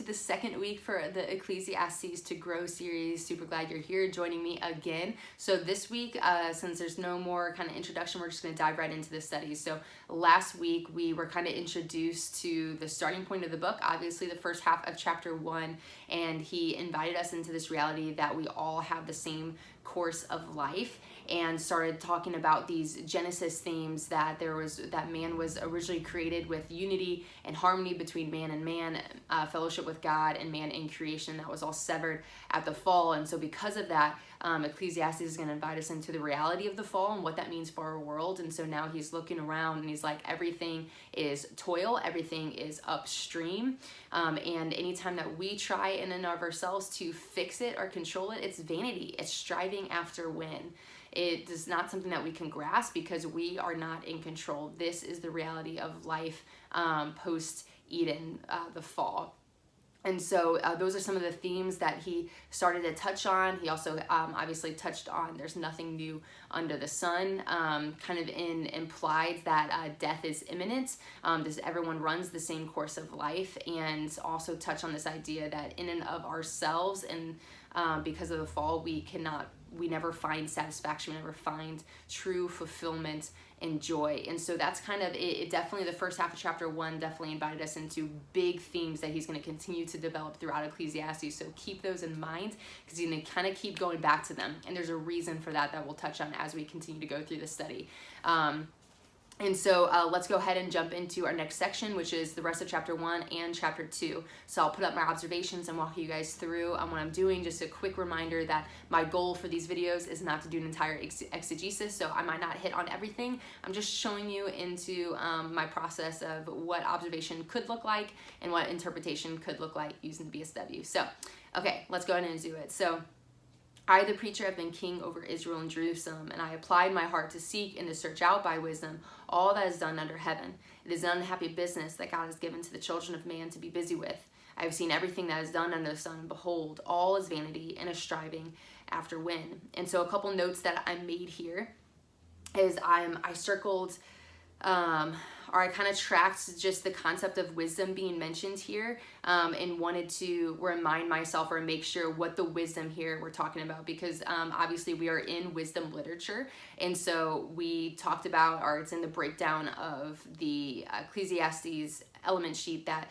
the second week for the Ecclesiastes to Grow series. Super glad you're here joining me again. So this week, since there's no more kind of introduction, we're just going to dive right into the study. So last week, we were kind of introduced to the starting point of the book, obviously the first half of chapter 1, and he invited us into this reality that we all have the same course of life, and started talking about these Genesis themes, that man was originally created with unity and harmony between man and man, fellowship with God and man in creation that was all severed at the fall. And so because of that, Ecclesiastes is going to invite us into the reality of the fall and what that means for our world. And so now he's looking around and he's like, everything is toil, everything is upstream, and anytime that we try in and of ourselves to fix it or control it, it's vanity, it's striving after win. It is not something that we can grasp because we are not in control. This is the reality of life post-Eden, the fall. And so those are some of the themes that he started to touch on. He also obviously touched on there's nothing new under the sun, kind of implied that death is imminent. Everyone runs the same course of life, and also touch on this idea that in and of ourselves and because of the fall, we never find satisfaction, we never find true fulfillment and joy. And so that's kind of it. Definitely the first half of chapter 1 definitely invited us into big themes that he's going to continue to develop throughout Ecclesiastes. So keep those in mind, because he's going to kind of keep going back to them. And there's a reason for that we'll touch on as we continue to go through the study. And so let's go ahead and jump into our next section, which is the rest of chapter 1 and chapter 2. So I'll put up my observations and walk you guys through what I'm doing. Just a quick reminder that my goal for these videos is not to do an entire exegesis, so I might not hit on everything. I'm just showing you into my process of what observation could look like and what interpretation could look like using the BSW. So, okay, let's go ahead and do it. So, I, the preacher, have been king over Israel and Jerusalem, and I applied my heart to seek and to search out by wisdom all that is done under heaven. It is an unhappy business that God has given to the children of man to be busy with. I have seen everything that is done under the sun. Behold, all is vanity and a striving after wind. And so a couple notes that I made here is I circled, or I kind of tracked just the concept of wisdom being mentioned here, and wanted to remind myself or make sure what the wisdom here we're talking about, because obviously we are in wisdom literature. And so we talked about, or it's in the breakdown of the Ecclesiastes element sheet, that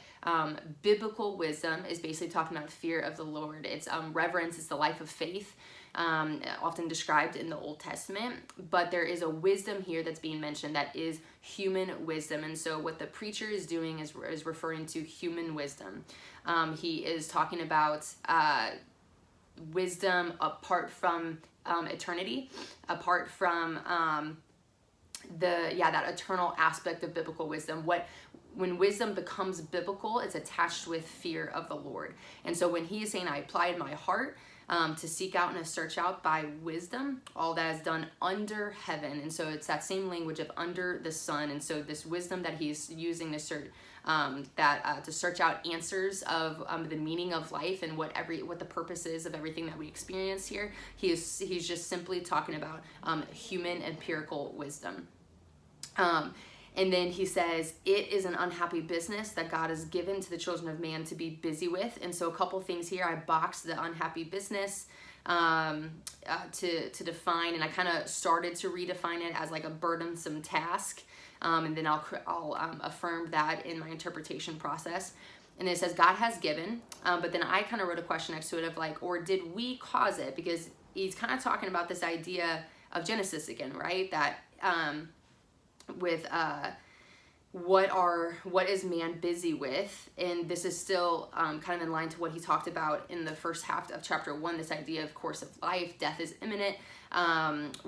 biblical wisdom is basically talking about fear of the Lord. It's reverence, it's the life of faith, often described in the Old Testament, but there is a wisdom here that's being mentioned that is human wisdom. And so what the preacher is doing is referring to human wisdom. He is talking about wisdom apart from eternity, apart from that eternal aspect of biblical wisdom. When wisdom becomes biblical, it's attached with fear of the Lord. And so when he is saying, I applied my heart to seek out and to search out by wisdom all that is done under heaven. And so it's that same language of under the sun. And so this wisdom that he's using to search to search out answers of the meaning of life and what the purpose is of everything that we experience here. He's just simply talking about human empirical wisdom. And then he says, it is an unhappy business that God has given to the children of man to be busy with. And so a couple things here. I boxed the unhappy business to define, and I kind of started to redefine it as like a burdensome task. And then I'll affirm that in my interpretation process. And it says God has given, but then I kind of wrote a question next to it of like, or did we cause it? Because he's kind of talking about this idea of Genesis again, right? That with what is man busy with, and this is still kind of in line to what he talked about in the first half of chapter 1, this idea of course of life, death is imminent,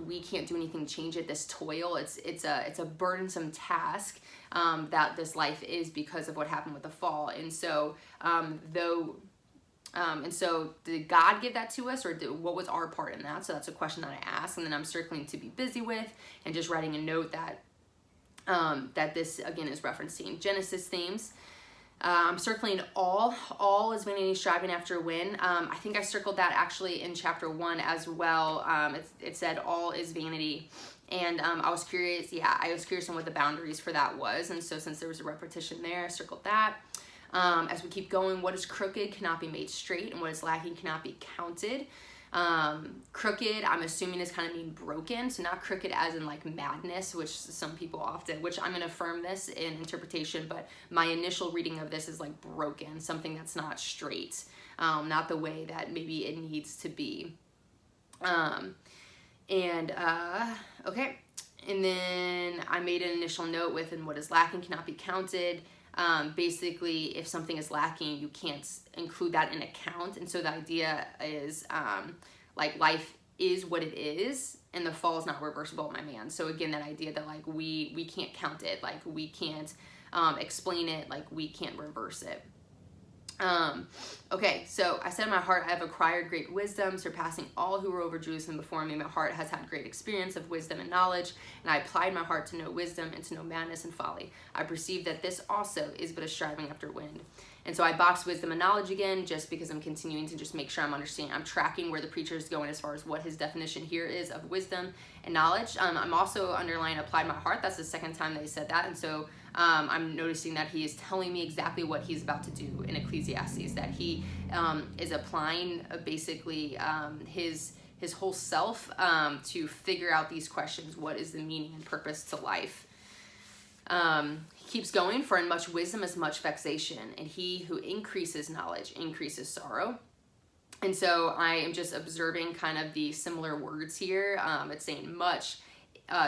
we can't do anything to change it, this toil, it's a burdensome task that this life is because of what happened with the fall. And so and so did God give that to us, or what was our part in that? So that's a question that I asked, and then I'm circling to be busy with, and just writing a note that that this again is referencing Genesis themes. I'm circling all is vanity, striving after win. I think I circled that actually in chapter 1 as well. It said all is vanity, and I was curious on what the boundaries for that was, and so since there was a repetition there, I circled that. As we keep going, what is crooked cannot be made straight, and what is lacking cannot be counted. Crooked, I'm assuming is kind of mean broken, so not crooked as in like madness, which some people often, which I'm going to affirm this in interpretation, but my initial reading of this is like broken, something that's not straight, not the way that maybe it needs to be. Okay, and then I made an initial note with, and what is lacking cannot be counted. Basically, if something is lacking, you can't include that in account. And so the idea is like life is what it is, and the fall is not reversible, my man. So again, that idea that like we can't count it, like we can't explain it, like we can't reverse it. Okay, so I said in my heart, I have acquired great wisdom, surpassing all who were over Jerusalem before me. My heart has had great experience of wisdom and knowledge, and I applied my heart to know wisdom and to know madness and folly. I perceive that this also is but a striving after wind. And so I boxed wisdom and knowledge again, just because I'm continuing to just make sure I'm understanding, I'm tracking where the preacher is going as far as what his definition here is of wisdom and knowledge. I'm also underlining applied my heart. That's the second time that he said that. And so I'm noticing that he is telling me exactly what he's about to do in Ecclesiastes, that he is applying basically his whole self to figure out these questions. What is the meaning and purpose to life? He keeps going, for in much wisdom is much vexation, and he who increases knowledge increases sorrow. And so I am just observing kind of the similar words here. It's saying much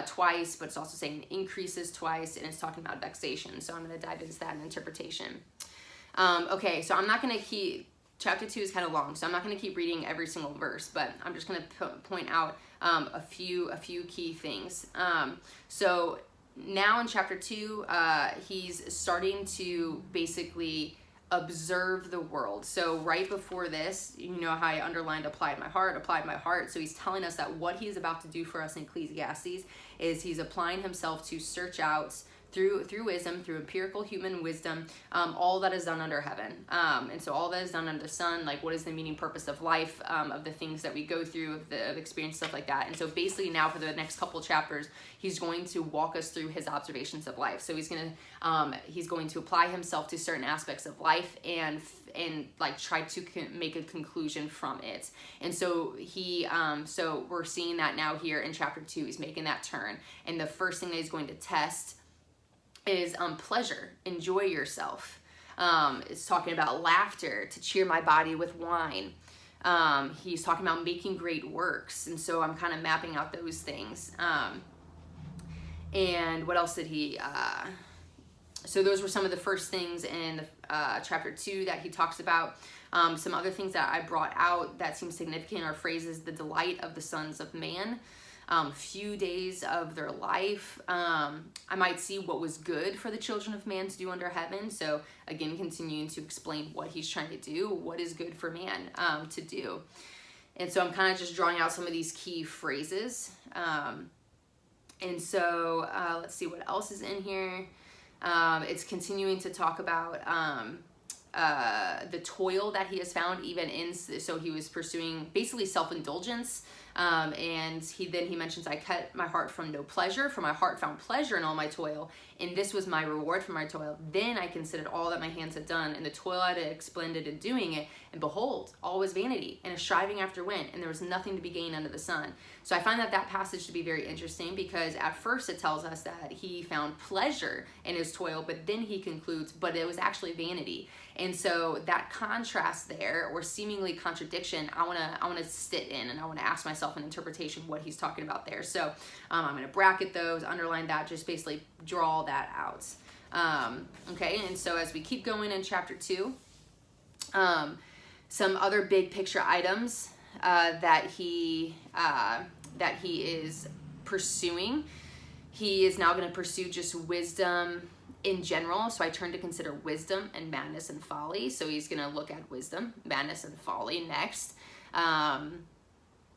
twice, but it's also saying increases twice, and it's talking about vexation. So I'm going to dive into that in interpretation. Okay, so I'm not going to keep, chapter 2 is kind of long, so I'm not going to keep reading every single verse, but I'm just going to point out a few key things. So now in chapter 2, he's starting to basically observe the world. So right before this, you know how I underlined applied my heart. So he's telling us that what he's about to do for us in Ecclesiastes is he's applying himself to search out through wisdom, through empirical human wisdom, all that is done under heaven. And so all that is done under the sun, like what is the meaning, purpose of life, of the things that we go through, of experience, stuff like that. And so basically now for the next couple chapters, he's going to walk us through his observations of life. So he's going to apply himself to certain aspects of life and like try to make a conclusion from it. And so so we're seeing that now here in chapter 2, he's making that turn. And the first thing that he's going to test is pleasure. Enjoy yourself. It's talking about laughter, to cheer my body with wine. He's talking about making great works. And so I'm kind of mapping out those things. And what else did he... So those were some of the first things in chapter 2 that he talks about. Some other things that I brought out that seem significant are phrases, the delight of the sons of man, few days of their life. I might see what was good for the children of man to do under heaven. So again, continuing to explain what he's trying to do, what is good for man to do. And so I'm kind of just drawing out some of these key phrases. And so let's see what else is in here. It's continuing to talk about the toil that he has found even in, so he was pursuing basically self-indulgence, and he mentions, I cut my heart from no pleasure, for my heart found pleasure in all my toil, and this was my reward for my toil. Then I considered all that my hands had done, and the toil I had expended in doing it, and behold, all was vanity, and a striving after wind, and there was nothing to be gained under the sun. So I find that passage to be very interesting, because at first it tells us that he found pleasure in his toil, but then he concludes, but it was actually vanity. And so that contrast there, or seemingly contradiction, I want to sit in, and I want to ask myself an interpretation what he's talking about there. So I'm going to bracket those, underline that, just basically draw that out. Okay, and so as we keep going in chapter 2, some other big picture items that he is pursuing. He is now going to pursue just wisdom in general. So I turn to consider wisdom and madness and folly. So he's going to look at wisdom, madness, and folly next. And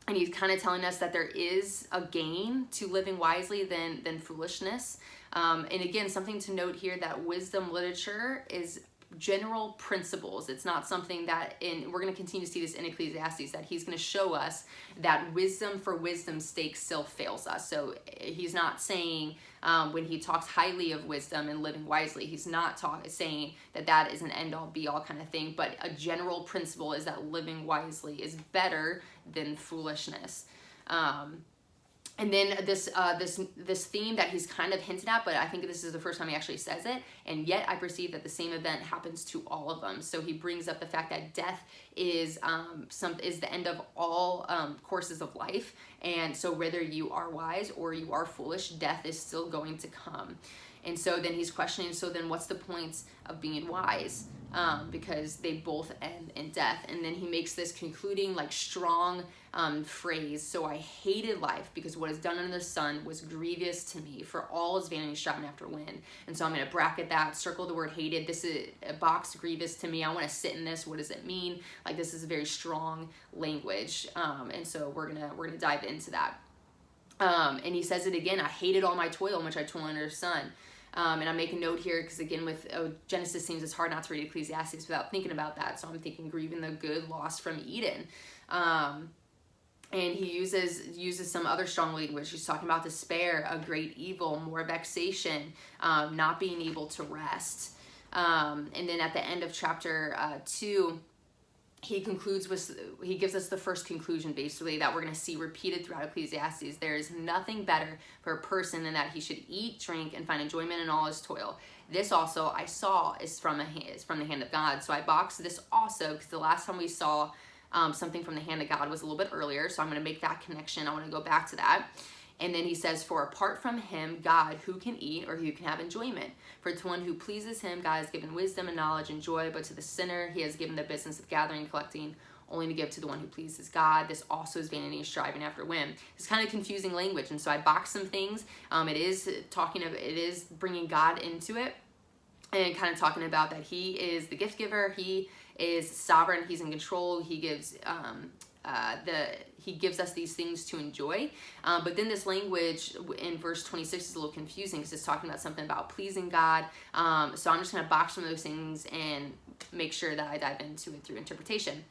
he's kind of telling us that there is a gain to living wisely than foolishness. And again, something to note here, that wisdom literature is general principles. It's not something that we're going to continue to see this in Ecclesiastes, that he's going to show us that wisdom for wisdom's sake still fails us. So he's not saying, when he talks highly of wisdom and living wisely, he's not saying that is an end-all be-all kind of thing, but a general principle is that living wisely is better than foolishness. And then this theme that he's kind of hinted at, but I think this is the first time he actually says it, and yet I perceive that the same event happens to all of them. So he brings up the fact that death is the end of all courses of life, and so whether you are wise or you are foolish, death is still going to come. And so then he's questioning, so then what's the point of being wise? Because they both end in death. And then he makes this concluding, like, strong phrase. So I hated life because what is done under the sun was grievous to me, for all is vanity, striving after wind. And so I'm going to bracket that, circle the word hated. This is a box, grievous to me. I want to sit in this. What does it mean? Like, this is a very strong language. And so we're gonna dive into that. And he says it again, I hated all my toil in which I toil under the sun. And I'm making note here because, again, with Genesis themes, it's hard not to read Ecclesiastes without thinking about that. So I'm thinking grieving the good lost from Eden. And he uses some other strong language. He's talking about despair, a great evil, more vexation, not being able to rest. And then at the end of chapter 2, he gives us the first conclusion, basically, that we're going to see repeated throughout Ecclesiastes. There is nothing better for a person than that he should eat, drink, and find enjoyment in all his toil. This also I saw is from the hand of God. So I boxed this also because the last time we saw something from the hand of God was a little bit earlier. So I'm going to make that connection. I want to go back to that. And then he says, for apart from him, God, who can eat or who can have enjoyment? For to one who pleases him, God has given wisdom and knowledge and joy, but to the sinner, he has given the business of gathering and collecting, only to give to the one who pleases God. This also is vanity and striving after wind. It's kind of confusing language, and so I boxed some things. It is bringing God into it, and kind of talking about that he is the gift giver, he is sovereign, he's in control, he gives he gives us these things to enjoy. But then this language in verse 26 is a little confusing because it's talking about something about pleasing God. So I'm just going to box some of those things and make sure that I dive into it through interpretation.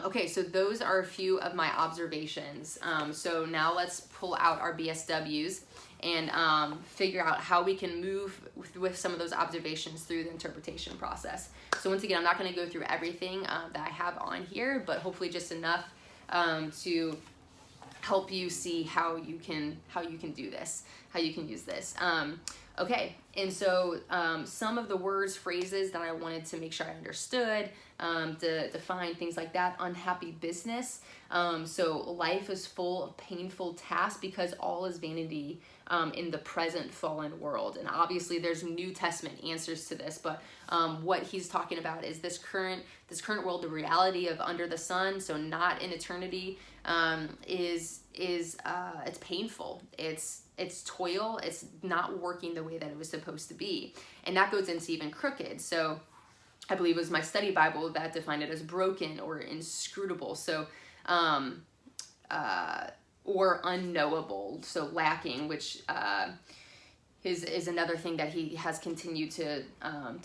Okay, so those are a few of my observations. So now let's pull out our BSWs and figure out how we can move with some of those observations through the interpretation process. So once again, I'm not going to go through everything that I have on here, but hopefully just enough to help you see how you can do this, how you can use this. Okay, and so some of the words, phrases that I wanted to make sure I understood, to define things like that. Unhappy business. So life is full of painful tasks because all is vanity in the present fallen world. And obviously there's New Testament answers to this, but what he's talking about is this current world, the reality of under the sun, so not in eternity, is it's painful. It's toil. It's not working the way that it was supposed to be. And that goes into even crooked. So I believe it was my study Bible that defined it as broken or inscrutable. So, or unknowable. So lacking, which is another thing that he has continued to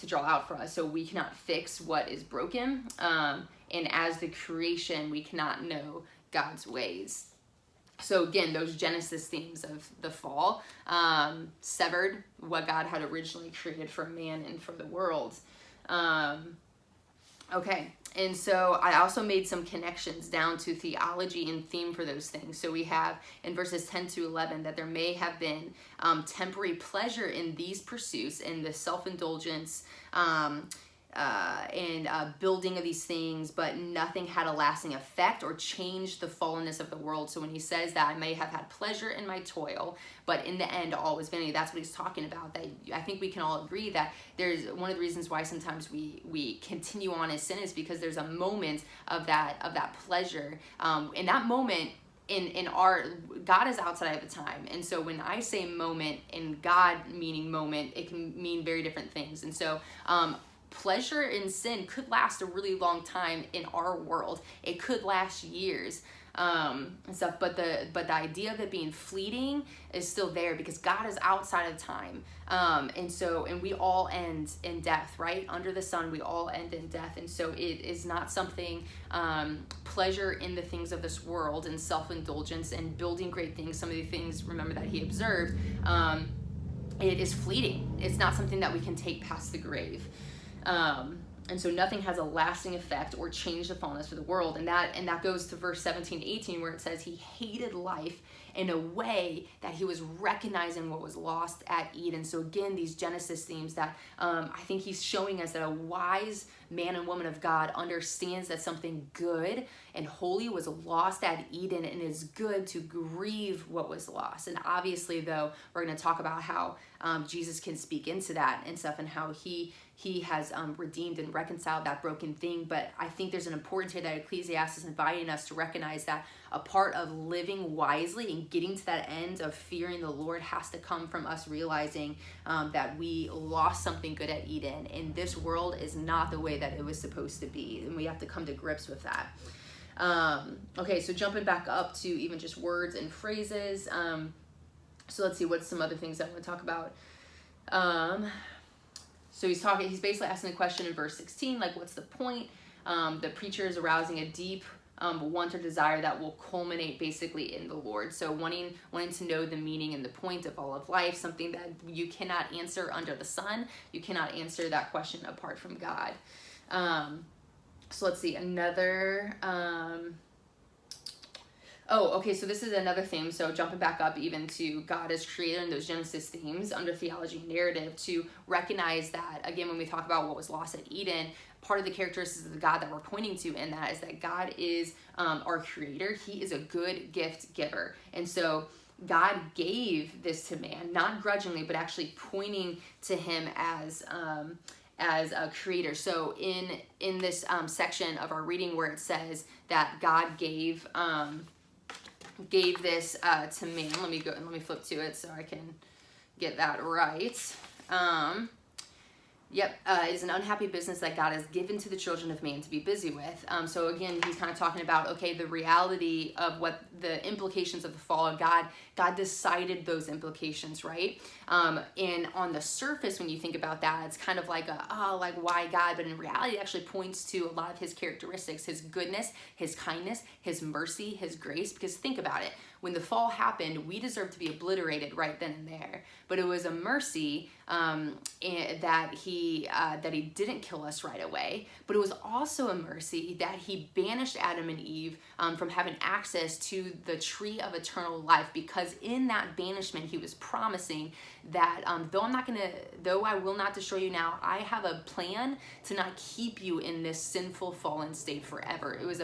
draw out for us. So we cannot fix what is broken. And as the creation, we cannot know God's ways. So again, those Genesis themes of the fall, severed what God had originally created for man and for the world. Okay, and so I also made some connections down to theology and theme for those things. So we have in verses 10 to 11 that there may have been temporary pleasure in these pursuits and the self-indulgence and building of these things, but nothing had a lasting effect or changed the fallenness of the world. So when he says that I may have had pleasure in my toil, but in the end all was vanity, that's what he's talking about. That I think we can all agree that there's one of the reasons why sometimes we continue on in sin is because there's a moment of that pleasure. In that moment, in our God is outside of the time, and so when I say moment and God meaning moment, it can mean very different things. And so pleasure in sin could last a really long time in our world. It could last years. and stuff. But the idea of it being fleeting is still there, because God is outside of time. And we all end in death, right? Under the sun, we all end in death. And so it is not something, pleasure in the things of this world and self-indulgence and building great things. Some of the things, remember, that he observed, it is fleeting. It's not something that we can take past the grave. And so nothing has a lasting effect or change the fallenness of the world. And that goes to verse 17, 18, where it says he hated life in a way that he was recognizing what was lost at Eden. So again, these Genesis themes that I think he's showing us that a wise man and woman of God understands that something good and holy was lost at Eden, and is good to grieve what was lost. And obviously, though, we're going to talk about how Jesus can speak into that and stuff, and how he has redeemed and reconciled that broken thing. But I think there's an importance here that Ecclesiastes is inviting us to recognize that a part of living wisely and getting to that end of fearing the Lord has to come from us realizing that we lost something good at Eden, and this world is not the way that it was supposed to be, and we have to come to grips with that. Okay, so jumping back up to even just words and phrases. So let's see, what's some other things I want to talk about. So he's basically asking the question in verse 16, like, what's the point? The preacher is arousing a deep want or desire that will culminate basically in the Lord. So wanting to know the meaning and the point of all of life, something that you cannot answer under the sun. You cannot answer that question apart from God. So let's see, another, okay, so this is another theme. So jumping back up even to God as creator and those Genesis themes under theology and narrative, to recognize that, again, when we talk about what was lost at Eden, part of the characteristics of the God that we're pointing to in that is that God is our creator. He is a good gift giver. And so God gave this to man, not grudgingly, but actually pointing to him as a creator. So in this section of our reading where it says that God gave this to man, let me flip to it so I can get that right. It is an unhappy business that God has given to the children of man to be busy with. So again, he's kind of talking about, okay, the reality of what the implications of the fall of God decided those implications, right? And on the surface, when you think about that, it's kind of like why God? But in reality, it actually points to a lot of his characteristics, his goodness, his kindness, his mercy, his grace. Because think about it. When the fall happened, we deserved to be obliterated right then and there. But it was a mercy that he didn't kill us right away. But it was also a mercy that he banished Adam and Eve from having access to the tree of eternal life. Because in that banishment, he was promising that though I will not destroy you now, I have a plan to not keep you in this sinful fallen state forever. It was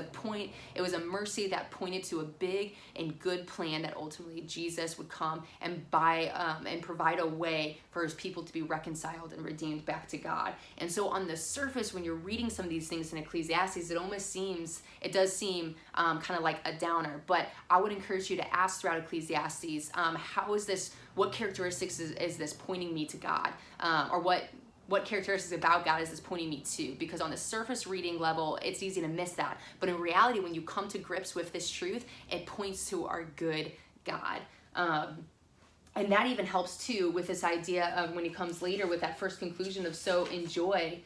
a mercy that pointed to a big and good plan that ultimately Jesus would come and and provide a way for his people to be reconciled and redeemed back to God. And so on the surface, when you're reading some of these things in Ecclesiastes, it does seem kind of like a downer. But I would encourage you to ask throughout Ecclesiastes, what characteristics is this pointing me to God? Or what characteristics about God is this pointing me to? Because on the surface reading level, it's easy to miss that. But in reality, when you come to grips with this truth, it points to our good God. And that even helps too with this idea of when he comes later with that first conclusion of so enjoy.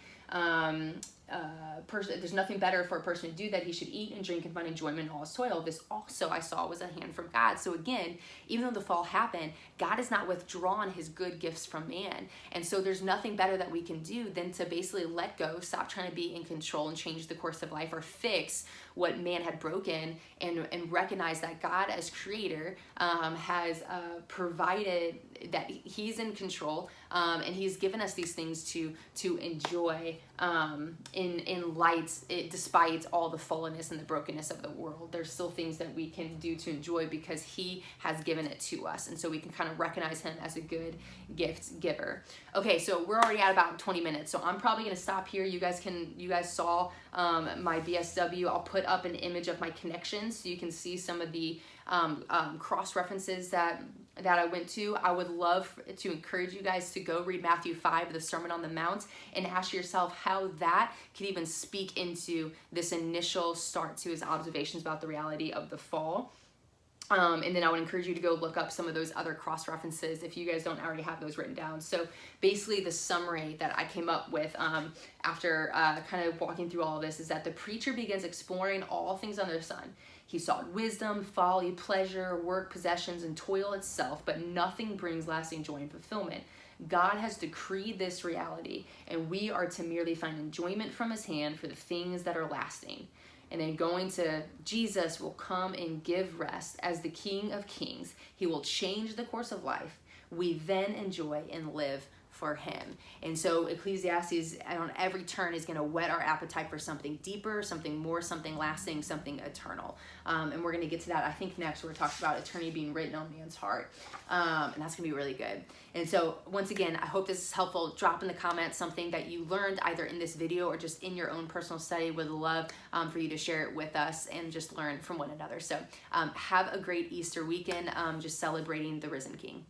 There's nothing better for a person to do that he should eat and drink and find enjoyment in all his toil. This also I saw was a hand from God. So again, even though the fall happened, God has not withdrawn his good gifts from man. And so there's nothing better that we can do than to basically let go, stop trying to be in control and change the course of life or fix what man had broken, and recognize that God as creator has provided that he's in control, and he's given us these things to enjoy in light, despite all the fallenness and the brokenness of the world. There's still things that we can do to enjoy because he has given it to us, and so we can kind of recognize him as a good gift giver. Okay, so we're already at about 20 minutes, so I'm probably going to stop here. You guys saw my BSW. I'll put up an image of my connections so you can see some of the cross references that that I went to, I would love to encourage you guys to go read Matthew 5, the Sermon on the Mount, and ask yourself how that could even speak into this initial start to his observations about the reality of the fall. And then I would encourage you to go look up some of those other cross references if you guys don't already have those written down. So basically the summary that I came up with after kind of walking through all of this is that the preacher begins exploring all things under the sun. He sought wisdom, folly, pleasure, work, possessions, and toil itself, but nothing brings lasting joy and fulfillment. God has decreed this reality, and we are to merely find enjoyment from his hand for the things that are lasting. And then going to Jesus will come and give rest as the King of Kings. He will change the course of life. We then enjoy and live for him. And so Ecclesiastes on every turn is going to whet our appetite for something deeper, something more, something lasting, something eternal. And we're going to get to that, I think, next. We're talking about eternity being written on man's heart. And that's going to be really good. And so once again, I hope this is helpful. Drop in the comments something that you learned either in this video or just in your own personal study. Would love for you to share it with us and just learn from one another. So have a great Easter weekend, just celebrating the risen King.